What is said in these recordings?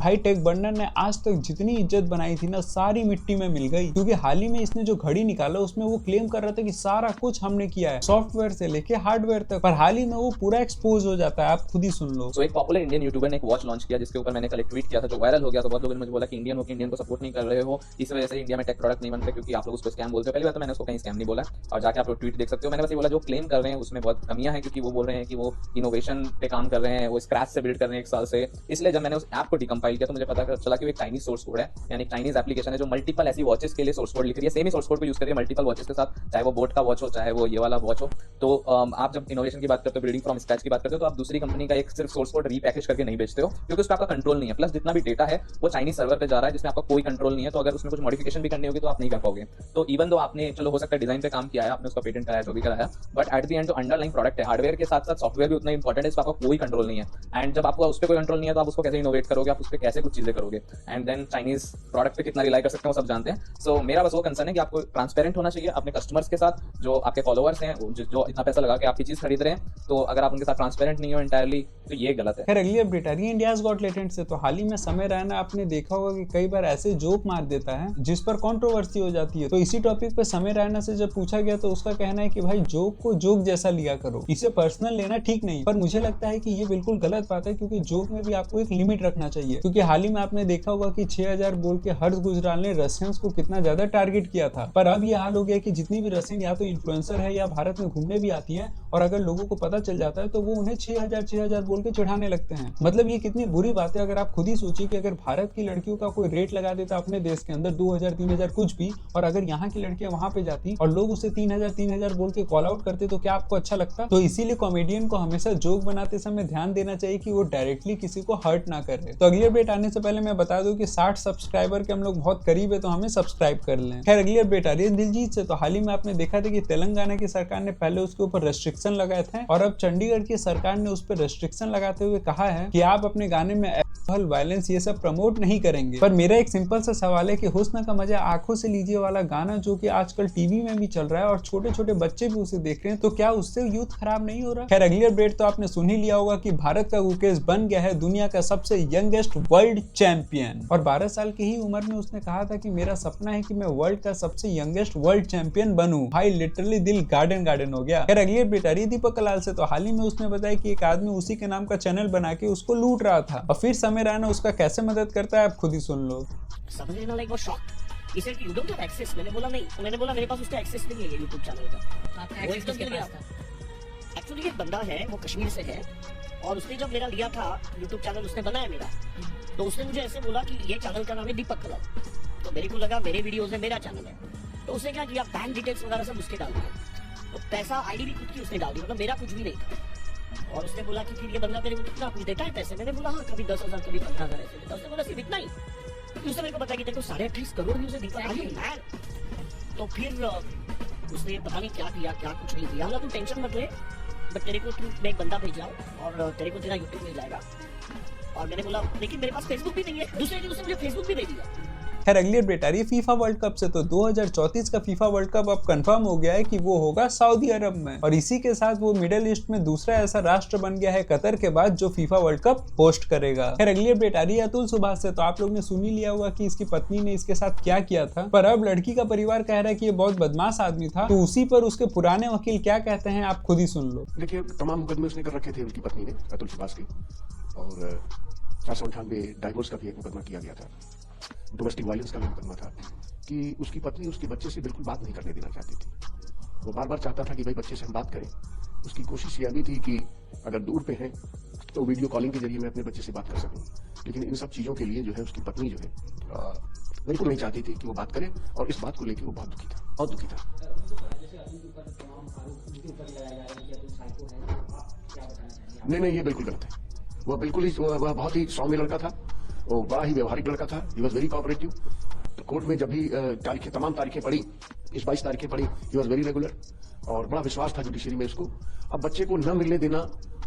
भाई take burner ने आज तक जितनी इज्जत बनाई थी ना, सारी मिट्टी में मिल गई, क्योंकि हाल ही में इसने जो घड़ी निकाला उसमें वो क्लेम कर रहा था कि सारा कुछ हमने किया है, सॉफ्टवेयर से लेके हार्डवेयर तक, पर हाल ही में वो पूरा एक्सपोज हो जाता है। आप खुद ही सुन लो। एक पॉपुलर इंडियन यूट्यूबर ने एक वॉच लॉन्च किया जिसके ऊपर मैंने कल एक ट्वीट किया था जो वायरल हो गया। तो बहुत लोगों ने मुझे बोला कि इंडियन हो कि इंडियन को सपोर्ट नहीं कर रहे हो, इस वजह से इंडिया में टेक प्रोडक्ट नहीं बनते क्योंकि आप लोग उसको स्कैम बोलते हो। पहली बात तो मैंने उसको कहीं स्कैम नहीं बोला, और जाके आप लोग ट्वीट देख सकते हो। मैंने बस ये बोला जो क्लेम कर रहे हैं उसमें बहुत कमियां हैं, क्योंकि वो बोल रहे हैं कि वो इनोवेशन पे काम कर रहे हैं, वो स्क्रैच से बिल्ड कर रहे हैं 1 साल से। इसलिए जब मैंने उस ऐप को डिकम्पाइल किया तो मुझे पता चला कि वो एक चाइनीज सोर्स कोड है, यानी चाइनीज एप्लीकेशन है जो मल्टीपल ऐसी वॉचेस के लिए सोर्स कोड लिख रही है, सेम ही सोर्स कोड को यूज करिए मल्टीपल वॉचेस के साथ, चाहे वो बोट का वॉच हो चाहे वो ये वाला वॉच हो। तो आप जब इनोवेशन की बात करते हो, बिल्डिंग फ्रॉम स्क्रैच की बात करते हो, तो आप दूसरी कंपनी का एक सिर्फ सोर्स कोड रीपैकेज करके नहीं बेचते हो, क्योंकि उस पर आपका कंट्रोल नहीं है। प्लस जितना भी डेटा है वो चाइनीज सर्वर पे जा रहा है जिसमें आपका कोई कंट्रोल नहीं है, तो अगर उसमें कुछ मॉडिफिकेशन भी करनी होगी तो आप नहीं कर पाओगे। तो इवन दो आपने चलो हो सकता है डिजाइन पे काम किया है, आपने उसका पेटेंट कराया जो भी कराया, बट एट द एंड जो अंडरलाइन प्रोडक्ट है हार्डवेयर के साथ साथ सॉफ्टवेयर भी उतना इंपॉर्टेंट है, इस पर आपका कोई कंट्रोल नहीं है। एंड जब आपको उस पर कोई कंट्रोल नहीं है तो आप उसको कैसे इनोवेट करोगे, आप उस पर कैसे कुछ चीजें करोगे, एंड देन चाइनीज प्रोडक्ट पे कितना रिलाई कर सकते हैं वो सब जानते हैं। सो मेरा बस वो कंसर्न है कि आपको ट्रांसपेरेंट होना चाहिए अपने कस्टमर्स के साथ, जो आपके फॉलोअर्स हैं, जो इतना पैसा लगा के आपकी चीज खरीद रहे हैं, तो अगर आप उनके साथ ट्रांसपेरेंट नहीं हो इंटायरली तो ये गलत है। खैर अगली अपडेट आ रही है इंडियाज गॉट टैलेंट से। तो हाल ही में समय रैना आपने देखा होगा कि कई बार ऐसे जोक मार देता है जिस पर कंट्रोवर्सी हो जाती है। तो इसी टॉपिक पे समय रैना से जब पूछा गया तो उसका कहना है कि भाई जोक को जोक जैसा लिया करो, इसे पर्सनल लेना ठीक नहीं। पर मुझे लगता है कि ये बिल्कुल गलत बात है, क्योंकि जोक में भी आपको एक लिमिट रखना चाहिए। क्योंकि हाल ही में आपने देखा होगा कि 6000 बोल के हर्ष गुजराल ने रशियंस को कितना ज्यादा टारगेट किया था, पर अब ये हाल हो गया कि जितनी भी रशियन या तो इन्फ्लुएंसर है या भारत में घूमने भी आती है, और अगर लोगों को पता चल जाता है तो वो उन्हें 6000 बोल के चिढ़ाने लगते हैं। मतलब ये कितनी बुरी बात है। अगर आप खुद ही सोचिए कि अगर भारत की लड़कियों का कोई रेट लगा देता अपने देश के अंदर 2000-3000 कुछ भी, और अगर यहाँ की लड़कियां वहां पे जाती और लोग उसे 3000 बोल के कॉल आउट करते, तो क्या आपको अच्छा लगता? तो इसीलिए कॉमेडियन को हमेशा जोक बनाते समय ध्यान देना चाहिए कि वो डायरेक्टली किसी को हर्ट ना करे। तो अगली अपडेट आने से पहले मैं बता दूं कि 60 सब्सक्राइबर के हम लोग बहुत करीब है, तो हमें सब्सक्राइब कर लें। खैर अगली अपडेट आ रही है दिलजीत से। तो हाल ही में आपने देखा था कि तेलंगाना की सरकार ने पहले उसके ऊपर रेस्ट्रिक्शन लगाए थे, और अब चंडीगढ़ की सरकार ने उस पर रेस्ट्रिक्शन लगाते हुए कहा है कि आप अपने गाने में वायलेंस ये सब प्रमोट नहीं करेंगे। पर मेरा एक सिंपल सा सवाल है कि हुस्न का मजा आंखों से लीजिए वाला गाना जो कि आजकल टीवी में भी चल रहा है और छोटे छोटे बच्चे भी उसे देख रहे हैं, तो क्या उससे यूथ खराब नहीं हो रहा? खैर अगली अपडेट तो आपने सुन ही लिया होगा कि भारत का गुकेश बन गया है दुनिया का सबसे यंगेस्ट वर्ल्ड चैंपियन, और 12 साल की ही उम्र में उसने कहा था कि मेरा सपना है कि मैं वर्ल्ड का सबसे यंगेस्ट वर्ल्ड चैंपियन बनूं। भाई लिटरली दिल गार्डन गार्डन हो गया। खैर अगली अपडेट आ रही है दीपक कलाल से। तो हाल ही में उसने बताया कि एक आदमी उसी के नाम का चैनल बना के उसको लूट रहा था, और फिर समय रैना उसका कैसे मदद करता है आप खुद ही सुन लो। समझ लेना लाइक वो shock, he said you don't have access। मैंने बोला नहीं, तो मैंने बोला मेरे पास उसका एक्सेस नहीं है यूट्यूब चैनल का। वो एकदम गिर गया था। एक्चुअली एक बंदा है वो कश्मीर से है, और उसने जब मेरा लिया था यूट्यूब चैनल उसने बनाया मेरा, तो उसने मुझे ऐसे बोला कि ये चैनल का नाम है दीपक कलाल। तो मेरे को लगा मेरे वीडियोस है मेरा चैनल है, तो उसने क्या किया बैंक डिटेल्स वगैरह सब उसके डाल दिए, तो पैसा आईडी भी खुद की उसने डाल दी, मतलब मेरा कुछ भी नहीं था। और उसने बोला कि फिर ये बंदा तेरे को कितना कुछ देता है पैसे? मैंने बोला हाँ कभी 10,000 कभी 15,000 ऐसे देता। उसने बोला सिर्फ इतना ही। उसने मेरे को बताया कि तेरे को 28.5 करोड़ व्यूज है दीपक, आर यू मैड? तो फिर उसने पता नहीं क्या किया, क्या कुछ नहीं किया। तू टेंशन मत ले, बट तेरे को मैं एक बंदा भेज जाऊँ और तेरे को तेरा यूट्यूब मिल जाएगा। और मैंने बोला लेकिन मेरे पास फेसबुक भी नहीं है। दूसरे दिन उसने मुझे फेसबुक भी दे दिया। खैर अगली अपडेट आ रही है फीफा वर्ल्ड कप से। तो 2034 का फीफा वर्ल्ड कप अब कंफर्म हो गया है कि वो होगा सऊदी अरब में, और इसी के साथ वो मिडिल ईस्ट में दूसरा ऐसा राष्ट्र बन गया है कतर के बाद जो फीफा वर्ल्ड कप होस्ट करेगा। खैर अगली अपडेट आ रही है अतुल सुभाष से। तो आप लोग ने सुन ही लिया होगा कि इसकी पत्नी ने इसके साथ क्या किया था, पर अब लड़की का परिवार कह रहा है कि ये बहुत बदमाश आदमी था। तो उसी पर उसके पुराने वकील क्या कहते हैं आप खुद ही सुन लो। देखिए तमाम मुकदमे उसने कर रखे थे उनकी पत्नी ने, अतुल सुभाष की, और 498 डाइवोर्स का भी एक मुकदमा किया गया था, डोमेस्टिक वायलेंस का भी मुकदमा था, कि उसकी पत्नी उसके बच्चे से बिल्कुल बात नहीं करने देना चाहती थी। वो बार बार चाहता था कि भाई बच्चे से हम बात करें। उसकी कोशिश यह भी थी कि अगर दूर पे हैं तो वीडियो कॉलिंग के जरिए मैं अपने बच्चे से बात कर सकूं, लेकिन इन सब चीज़ों के लिए जो है उसकी पत्नी जो है बिल्कुल नहीं चाहती थी कि वो बात करे, और इस बात को लेकर वो बहुत दुखी था। नहीं, ये बिल्कुल गलत है। वह बिल्कुल ही वह बहुत ही सौम्य लड़का था, वो बड़ा ही व्यवहारिक लड़का था, ही वॉज वेरी कोऑपरेटिव। तो कोर्ट में जब भी तमाम तारीखें पड़ी, 22 तारीखें पड़ी, ही वॉज वेरी रेगुलर, और बड़ा विश्वास था जुडिशरी में उसको। अब बच्चे को न मिलने देना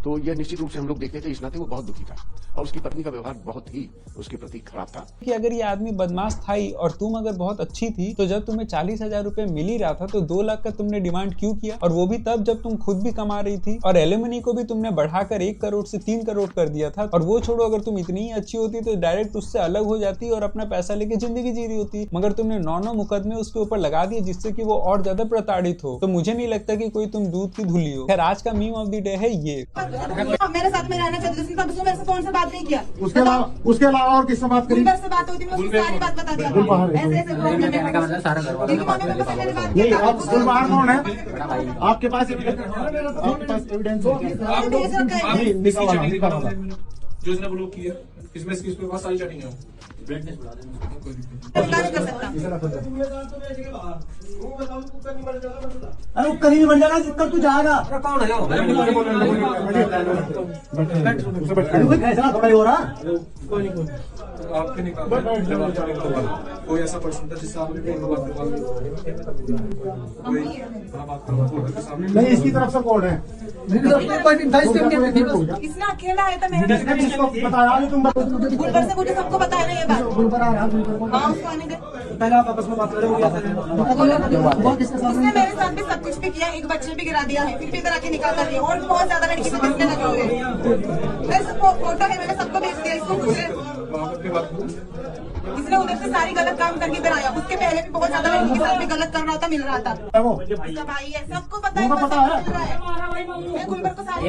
तो यह निश्चित रूप से हम लोग देखते थे, इस नाते वो बहुत दुखी था और उसकी पत्नी का व्यवहार बहुत ही उसके प्रति खराब था। कि अगर ये आदमी बदमाश था ही और तुम अगर बहुत अच्छी थी तो जब तुम्हें 40,000 रुपए मिल ही रहा था तो 2 लाख का तुमने डिमांड क्यों किया, और वो भी तब जब तुम खुद भी कमा रही थी, और एलिमनी को भी तुमने बढ़ाकर 1 करोड़ से 3 करोड़ कर दिया था। और वो छोड़ो, अगर तुम इतनी ही अच्छी होती तो डायरेक्ट उससे अलग हो जाती और अपना पैसा लेके जिंदगी जी रही होती, मगर तुमने 9 मुकदमे उसके ऊपर लगा दिए जिससे कि वो और ज्यादा प्रताड़ित हो। तो मुझे नहीं लगता कि कोई तुम दूध की धुली हो। खैर, आज का मीम ऑफ द डे है ये। मेरे साथ में रहना चाहती थी, तब उसने मेरे से फोन से बात नहीं किया। उसके अलावा और किससे बात करी? गुलबर से बात होती, मैं उसको सारी बात बता दिया। ऐसे ऐसे प्रॉब्लम है। नहीं, आप गुलबहार कौन है? आपके पास एविडेंस जो इसने ब्लॉक किया, इसमें इसके पास सारी चैटिंग है। अरे कहीं नहीं बन जाएगा, जितना तू जाएगा। कौन है कैसा हो रहा? आपके निकाल कोई ऐसा पर्सन था जिससे आपने नहीं, इसकी तरफ से कौन है? इसने अकेला आया था मेरे बताया नहीं तुम? गुलबर से मुझे सबको बताया ना ये बात। गुलबर आ रहा, हाँ, उसको आने दे। पहले आप आपस में बात करें। उसने मेरे साथ भी सब कुछ भी किया, एक बच्चे भी गिरा दिया है, फिर भी इधर आके निकाल कर दिया, और बहुत ज्यादा लड़की से किसने लगे हुए। फोटो है, मैंने सबको भेज दिया। इसको पूछे, इसने उधर से सारी गलत काम करके इधर आया। उसके पहले भी बहुत ज्यादा लड़की के साथ भी गलत कर रहा था, मिल रहा था। वो उसका भाई है, सबको पता है। मैं गुलबर को सारी